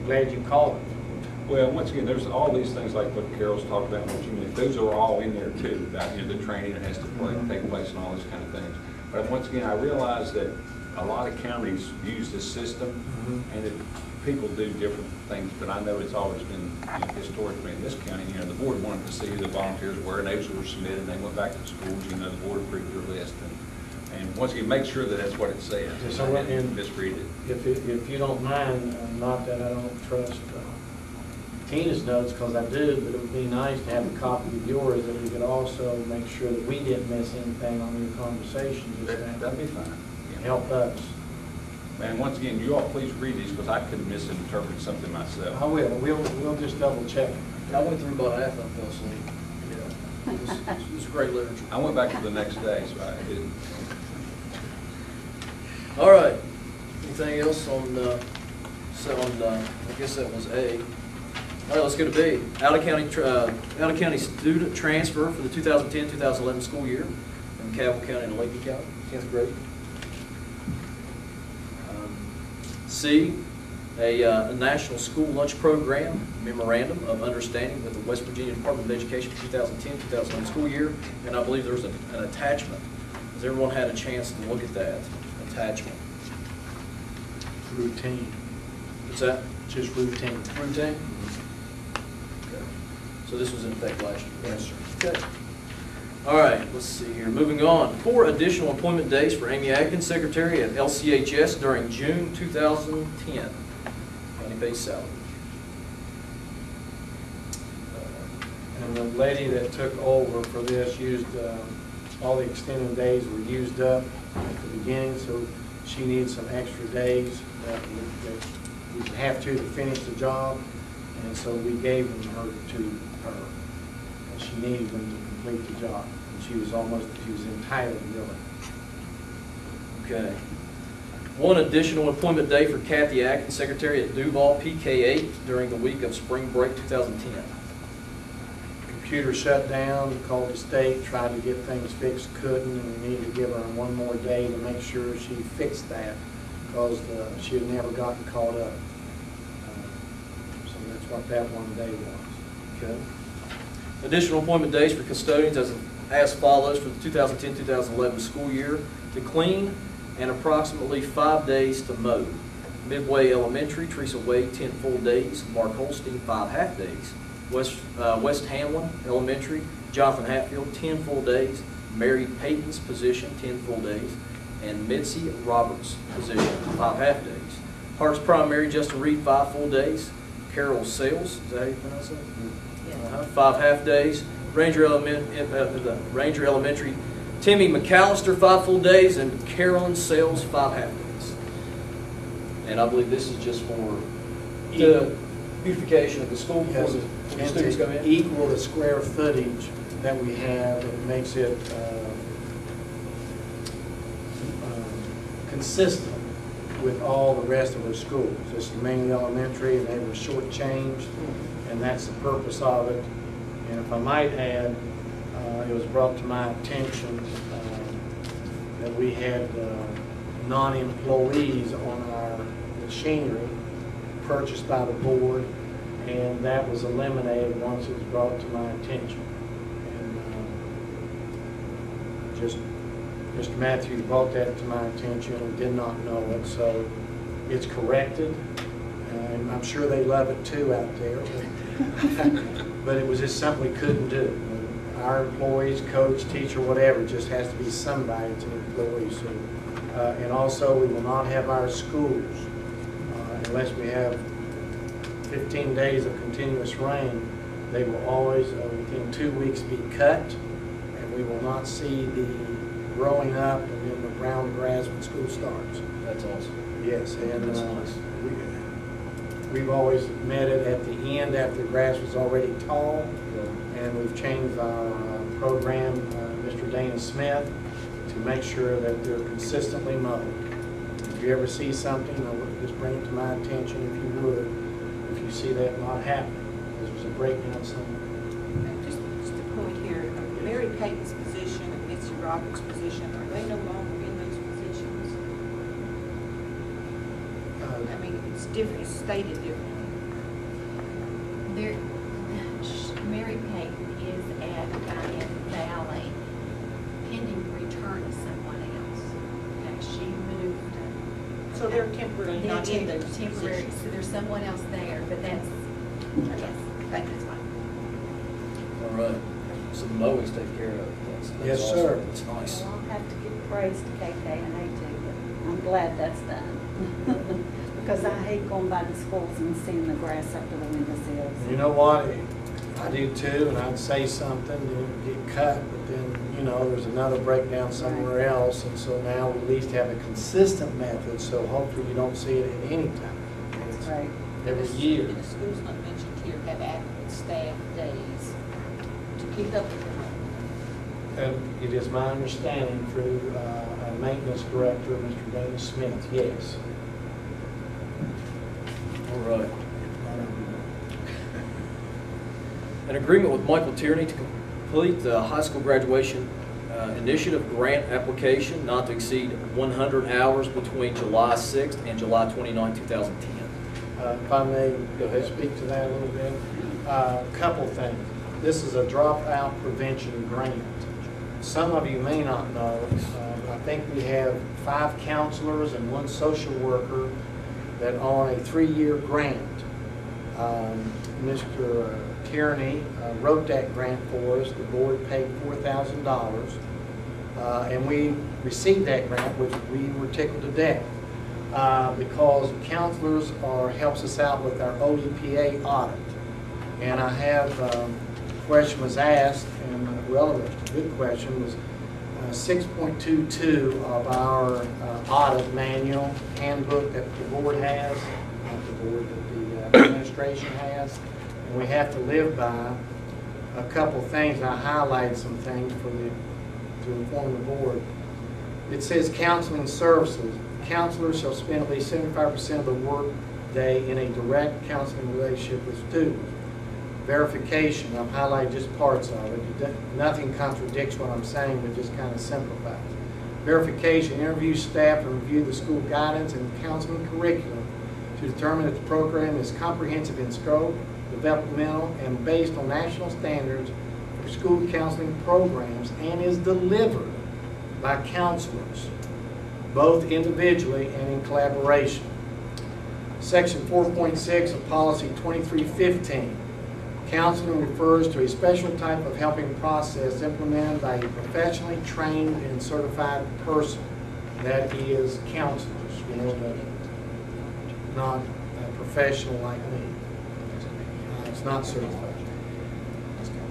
I'm glad you called it. Well, once again, there's all these things like what Carol's talked about, what you mean, those are all in there too, about, you know, the training that has to take place and all these kind of things. But once again, I realize that a lot of counties use this system, and that people do different things, but I know it's always been, you know, historically in this county, you know, the board wanted to see who the volunteers were, and those were submitted, and they went back to schools, you know, the board approved their list, and once again, make sure that that's what it says, So, and I didn't misread it. If you don't mind, not that I don't trust Tina's notes, because I do, but it would be nice to have a copy of yours that we could also make sure that we didn't miss anything on your conversation. That'd be fine. Yeah. Help us. And once again, you all please read these, because I could misinterpret something myself. I will. We'll just double check. I went through about half of them, fell asleep. Yeah. It's great literature. I went back to the next day, so I didn't. All right. Anything else on, I guess that was A. All right, let's go to B. Out-of-county student transfer for the 2010-2011 school year from Cabell County to Lincoln County, 10th grade. C, a national school lunch program memorandum of understanding with the West Virginia Department of Education for 2010-2011 school year, and I believe there's an attachment. Has everyone had a chance to look at that attachment? Routine. What's that? Just routine. Routine? Okay. So this was in effect last year? Yes, sir. Okay. All right, let's see here. Moving on. 4 additional appointment days for Amy Atkins, Secretary at LCHS during June 2010. County-based salary. And the lady that took over for this used, all the extended days were used up at the beginning, so she needs some extra days that we would have to finish the job, and so we gave them to her. And she needed them to complete the job, and she was entitled, really. Okay. 1 additional appointment day for Kathy Atkins, Secretary at Duval PK8 during the week of spring break 2010. Computer shut down, called the state, tried to get things fixed, couldn't, and we needed to give her one more day to make sure she fixed that, because she had never gotten caught up. So that's what that one day was. Okay. Additional appointment days for custodians as follows for the 2010-2011 school year: to clean and approximately 5 days to mow. Midway Elementary, Teresa Wade, 10 full days. Mark Holstein, 5 half days. West Hamlin Elementary, Jonathan Hatfield, 10 full days. Mary Payton's position, 10 full days. And Mitzi Roberts' position, 5 half days. Parks Primary, Justin Reed, 5 full days. Carol Sales, is that how you pronounce that? Yeah. 5 half days. Ranger Elementary, Timmy McAllister, 5 full days. And Carolyn Sales, 5 half days. And I believe this is just for the beautification of the school before the students come in? Equal the square footage that we have, it makes it consistent with all the rest of our schools. This is mainly elementary, and they were shortchanged, and that's the purpose of it. And if I might add, it was brought to my attention that we had non-employees on our machinery purchased by the board, and that was eliminated once it was brought to my attention. And just Mr. Matthews brought that to my attention and did not know it, so it's corrected. And I'm sure they love it too out there, but it was just something we couldn't do. Our employees, coach, teacher, whatever, just has to be somebody that's an employee. So, and also we will not have our schools unless we have 15 days of continuous rain. They will always, within 2 weeks, be cut, and we will not see the growing up and then the brown grass when school starts. That's awesome. Yes, and that's nice. We've always met it at the end after the grass was already tall, and we've changed our program, Mr. Dana Smith, to make sure that they're consistently mowed. If you ever see something, just bring it to my attention if you would, if you see that not happening, because there's a breakdown somewhere. Just a point here, Mary Payton's position and Mitzi Roberts' position, are they no longer in those positions? I mean, it's different, it's stated differently. So they're temporarily not in those temporary, positions. so there's someone else there, but that's, yes, Okay, that's fine. All right. So the mowing's taken care of. That's Yes, awesome. sir. That's nice. Well, I'll have to give praise to KKNA too, but I'm glad that's done. Because I hate going by the schools and seeing the grass up to the windowsills. You know what, I do too, and I'd say something, you get cut, but then, you know, there's another breakdown somewhere else, and so now we at least have a consistent method, so hopefully you don't see it at any time. That's right. Every The- year. And the schools not mentioned here have adequate staff days to keep up with them. And it is my understanding through our maintenance director, Mr. Dana Smith, yes. All right. An agreement with Michael Tierney to complete the high school graduation initiative grant application not to exceed 100 hours between July 6th and July 29, 2010. If I may Go ahead. speak to that a little bit. Couple things. This is a dropout prevention grant. Some of you may not know, I think we have 5 counselors and 1 social worker that on a 3-year grant. Mr. Tierney wrote that grant for us. The board paid $4,000. And we received that grant, which we were tickled to death. Because counselors helps us out with our OEPA audit. And I have, question was asked, and relevant, good question, was 6.22 of our audit manual handbook that the board has, not the board, that the administration has, and we have to live by a couple things. I highlighted some things to inform the board. It says counseling services. Counselors shall spend at least 75% of the work day in a direct counseling relationship with students. Verification, I've highlighted just parts of it. Nothing contradicts what I'm saying, but just kind of simplifies. Verification, interview staff and review the school guidance and counseling curriculum to determine if the program is comprehensive in scope, developmental, and based on national standards for school counseling programs and is delivered by counselors, both individually and in collaboration. Section 4.6 of Policy 2315. Counseling refers to a special type of helping process implemented by a professionally trained and certified person. That is counselors, you know, not a professional like me. It's not certified.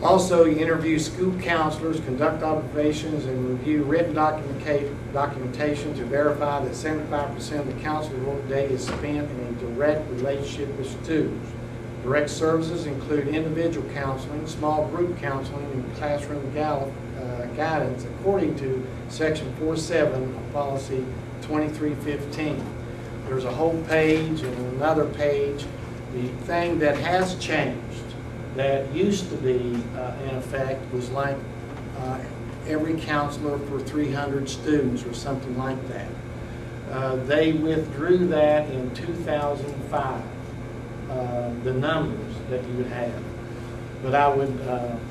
Also, you interview school counselors, conduct observations, and review written documentation to verify that 75% of the counselor work day is spent in a direct relationship with students. Direct services include individual counseling, small group counseling, and classroom guidance according to Section 4.7 of Policy 2315. There's a whole page and another page. The thing that has changed that used to be in effect was like every counselor for 300 students or something like that. They withdrew that in 2005. The numbers that you would have. But I would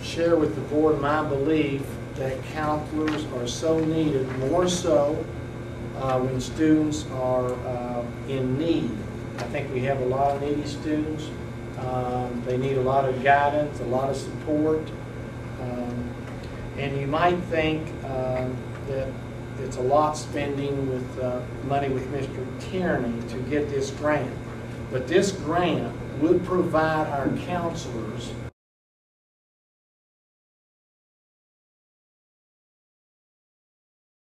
share with the board my belief that counselors are so needed, more so when students are in need. I think we have a lot of needy students. They need a lot of guidance, a lot of support. And you might think that it's a lot spending with money with Mr. Tierney to get this grant. But this grant would provide our counselors